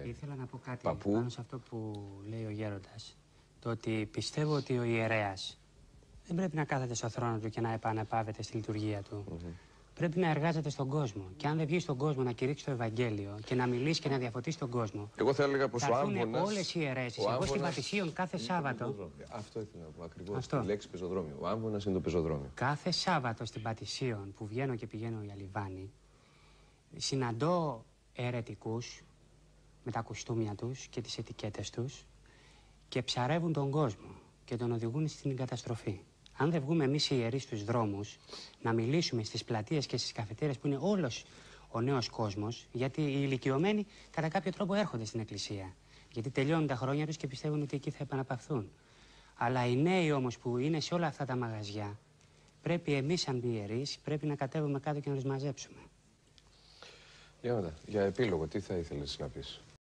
Ήθελα να πω κάτι πάνω σε αυτό που λέει ο Γέροντας. Το ότι πιστεύω ότι ο ιερέας δεν πρέπει να κάθεται στο θρόνο του και να επαναπάβεται στη λειτουργία του. Πρέπει να εργάζεται στον κόσμο. Και αν δεν βγει στον κόσμο να κηρύξει το Ευαγγέλιο και να μιλήσει και να διαφωτίσει τον κόσμο. Εγώ θα έλεγα πως ο Άμβονας. Όλες οι ιερέσεις. Εγώ στην Πατησίων κάθε Σάββατο. Αυτό ήθελα να πω ακριβώς. Τη λέξη πεζοδρόμιο. Ο Άμβονας είναι το πεζοδρόμιο. Κάθε Σάββατο στην Πατησίων που βγαίνω και πηγαίνω για λιβάνι, συναντώ αιρετικούς με τα κουστούμια τους και τις ετικέτες τους και ψαρεύουν τον κόσμο και τον οδηγούν στην καταστροφή. Αν δεν βγούμε εμείς οι ιερείς στους δρόμους να μιλήσουμε στις πλατείες και στις καφετέρειες που είναι όλος ο νέος κόσμος, γιατί οι ηλικιωμένοι κατά κάποιο τρόπο έρχονται στην εκκλησία, γιατί τελειώνουν τα χρόνια τους και πιστεύουν ότι εκεί θα επαναπαυθούν. Αλλά οι νέοι όμως που είναι σε όλα αυτά τα μαγαζιά, πρέπει εμείς σαν ιερείς πρέπει να κατέβουμε κάτω και να τους μαζέψουμε. Για επίλογο, τι θα ήθελες να πεις?